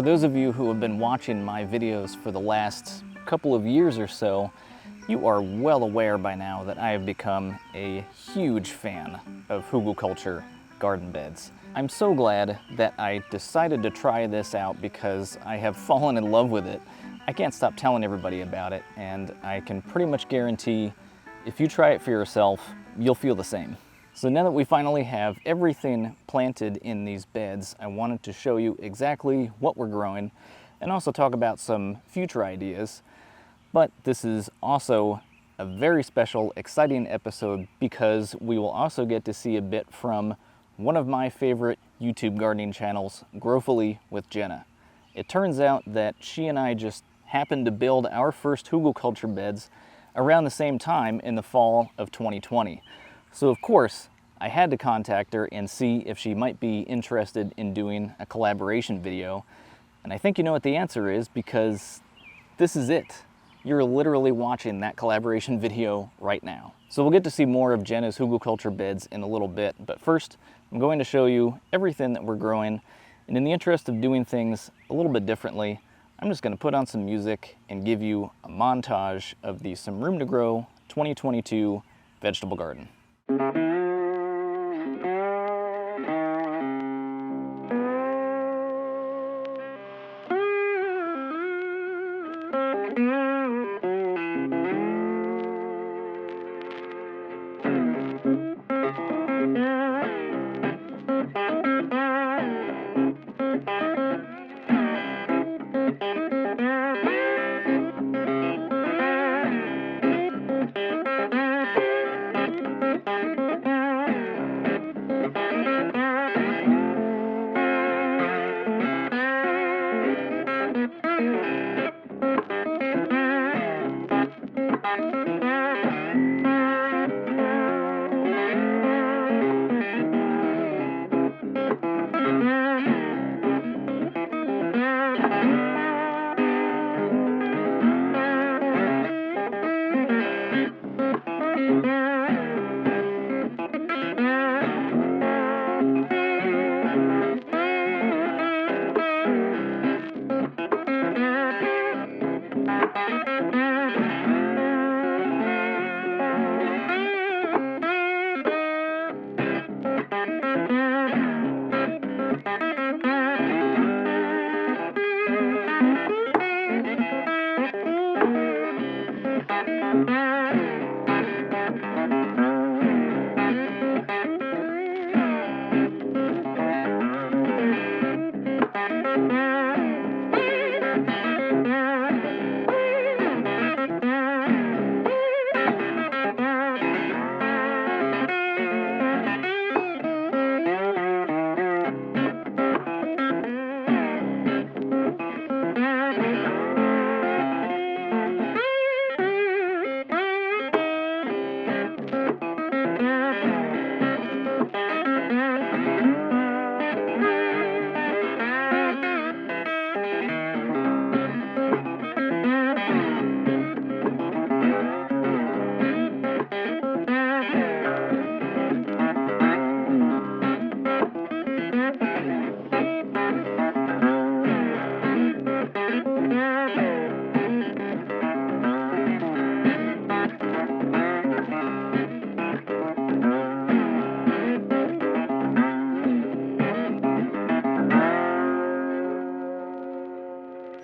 For those of you who have been watching my videos for the last couple of years or so, you are well aware by now that I have become a huge fan of HÜGELKULTUR garden beds. I'm so glad that I decided to try this out because I have fallen in love with it. I can't stop telling everybody about it, and I can pretty much guarantee if you try it for yourself, you'll feel the same. So now that we finally have everything planted in these beds, I wanted to show you exactly what we're growing and also talk about some future ideas. But this is also a very special, exciting episode because we will also get to see a bit from one of my favorite YouTube gardening channels, Growfully with Jenna. It turns out that she and I just happened to build our first HÜGELKULTUR beds around the same time in the fall of 2020. So of course, I had to contact her and see if she might be interested in doing a collaboration video. And I think you know what the answer is because this is it. You're literally watching that collaboration video right now. So we'll get to see more of Jenna's HÜGELKULTUR beds in a little bit, but first I'm going to show you everything that we're growing. And in the interest of doing things a little bit differently, I'm just going to put on some music and give you a montage of the Some Room to Grow 2022 vegetable garden.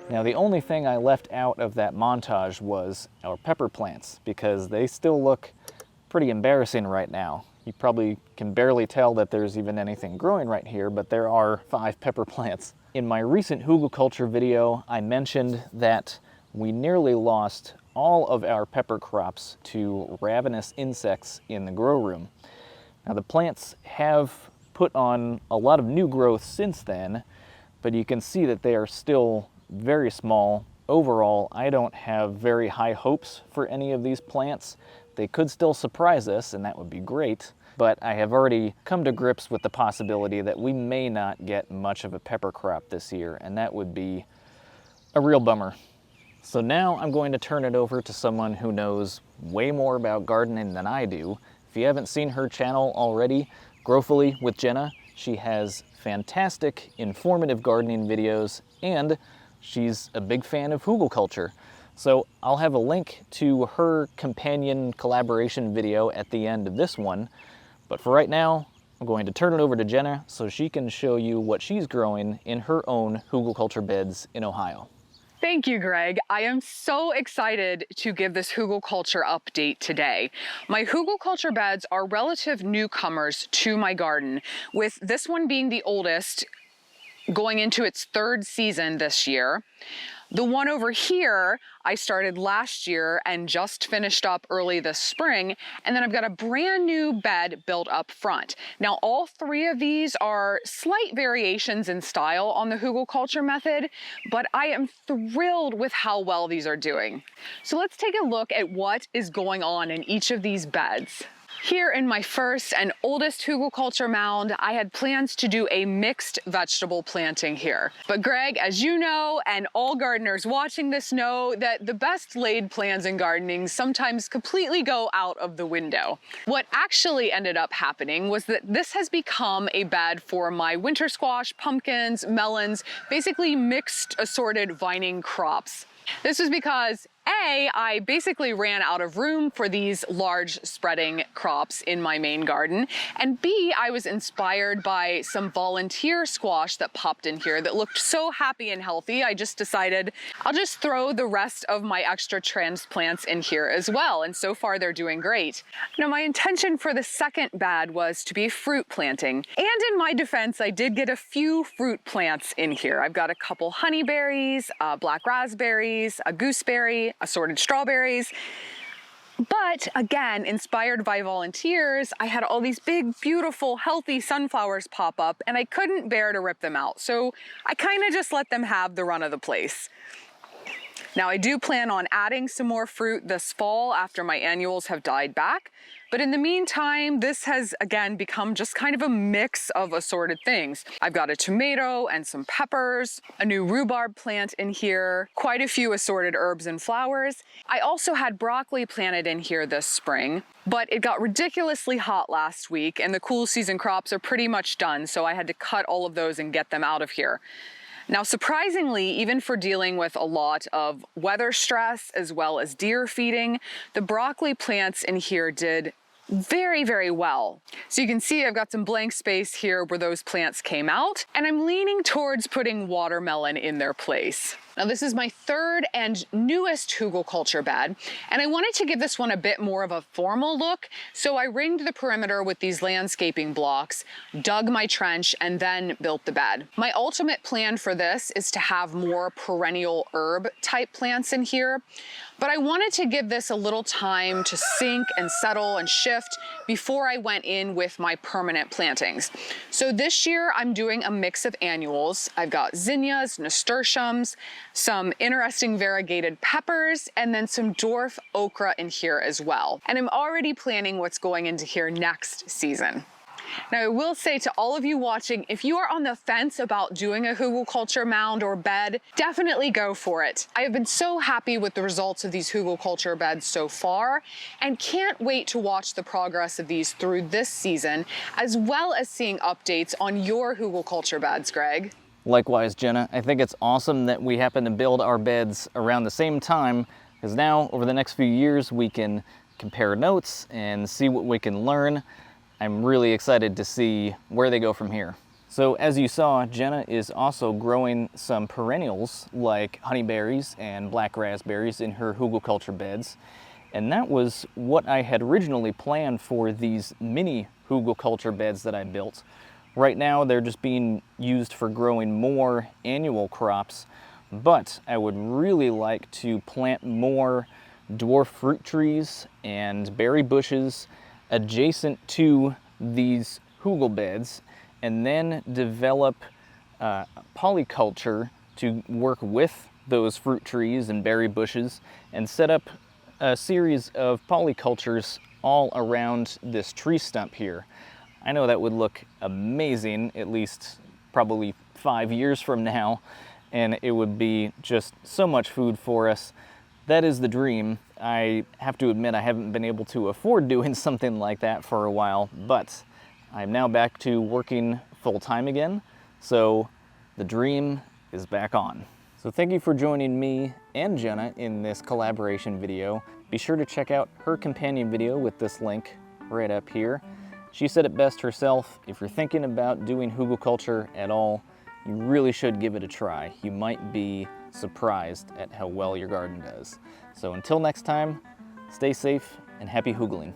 Now the only thing I left out of that montage was our pepper plants because they still look pretty embarrassing right now. You probably can barely tell that there's even anything growing right here, but there are 5 pepper plants. In my recent HÜGELKULTUR video, I mentioned that we nearly lost all of our pepper crops to ravenous insects in the grow room. Now the plants have put on a lot of new growth since then, but you can see that they are still very small. Overall, I don't have very high hopes for any of these plants. They could still surprise us, and that would be great, but I have already come to grips with the possibility that we may not get much of a pepper crop this year, and that would be a real bummer. So now I'm going to turn it over to someone who knows way more about gardening than I do. If you haven't seen her channel already, Growfully with Jenna, She has fantastic, informative gardening videos, and she's a big fan of HÜGELKULTUR. So I'll have a link to her companion collaboration video at the end of this one. But for right now, I'm going to turn it over to Jenna so she can show you what she's growing in her own HÜGELKULTUR beds in Ohio. Thank you, Greg. I am so excited to give this HÜGELKULTUR update today. My HÜGELKULTUR beds are relative newcomers to my garden, with this one being the oldest, going into its 3rd season this year. The one over here, I started last year and just finished up early this spring. And then I've got a brand new bed built up front. Now, all 3 of these are slight variations in style on the HÜGELKULTUR method, but I am thrilled with how well these are doing. So let's take a look at what is going on in each of these beds. Here in my first and oldest HÜGELKULTUR mound, I had plans to do a mixed vegetable planting here. But Greg, as you know, and all gardeners watching this know, that the best laid plans in gardening sometimes completely go out of the window. What actually ended up happening was that this has become a bed for my winter squash, pumpkins, melons, basically mixed assorted vining crops. This was because A, I basically ran out of room for these large spreading crops in my main garden, and B, I was inspired by some volunteer squash that popped in here that looked so happy and healthy. I just decided I'll just throw the rest of my extra transplants in here as well, and so far they're doing great. Now, my intention for the second bed was to be fruit planting, and in my defense, I did get a few fruit plants in here. I've got a couple honeyberries, black raspberries, a gooseberry, assorted strawberries. But again, inspired by volunteers, I had all these big, beautiful, healthy sunflowers pop up, and I couldn't bear to rip them out. So I kind of just let them have the run of the place. Now, I do plan on adding some more fruit this fall after my annuals have died back. But in the meantime, this has again become just kind of a mix of assorted things. I've got a tomato and some peppers, a new rhubarb plant in here, quite a few assorted herbs and flowers. I also had broccoli planted in here this spring, but it got ridiculously hot last week and the cool season crops are pretty much done, so I had to cut all of those and get them out of here. Now, surprisingly, even for dealing with a lot of weather stress as well as deer feeding, the broccoli plants in here did very, very well. So you can see I've got some blank space here where those plants came out, and I'm leaning towards putting watermelon in their place. Now, this is my 3rd and newest HÜGELKULTUR bed, and I wanted to give this one a bit more of a formal look, so I ringed the perimeter with these landscaping blocks, dug my trench, and then built the bed. My ultimate plan for this is to have more perennial herb type plants in here, but I wanted to give this a little time to sink and settle and shift before I went in with my permanent plantings. So this year I'm doing a mix of annuals. I've got zinnias, nasturtiums, some interesting variegated peppers, and then some dwarf okra in here as well. And I'm already planning what's going into here next season. Now, I will say to all of you watching, if you are on the fence about doing a HÜGELKULTUR mound or bed, definitely go for it. I have been so happy with the results of these HÜGELKULTUR beds so far, and can't wait to watch the progress of these through this season, as well as seeing updates on your HÜGELKULTUR beds, Greg. Likewise, Jenna, I think it's awesome that we happen to build our beds around the same time, because now, over the next few years, we can compare notes and see what we can learn. I'm really excited to see where they go from here. So as you saw, Jenna is also growing some perennials like honeyberries and black raspberries in her HÜGELKULTUR beds. And that was what I had originally planned for these mini HÜGELKULTUR beds that I built. Right now, they're just being used for growing more annual crops, but I would really like to plant more dwarf fruit trees and berry bushes adjacent to these hugel beds, and then develop polyculture to work with those fruit trees and berry bushes and set up a series of polycultures all around this tree stump here. I know that would look amazing, at least probably 5 years from now, and it would be just so much food for us. That is the dream. I have to admit I haven't been able to afford doing something like that for a while, but I'm now back to working full time again, so the dream is back on. So thank you for joining me and Jenna in this collaboration video. Be sure to check out her companion video with this link right up here. She said it best herself, if you're thinking about doing hugelkultur at all, you really should give it a try. You might be surprised at how well your garden does. So until next time, stay safe and happy hugeling.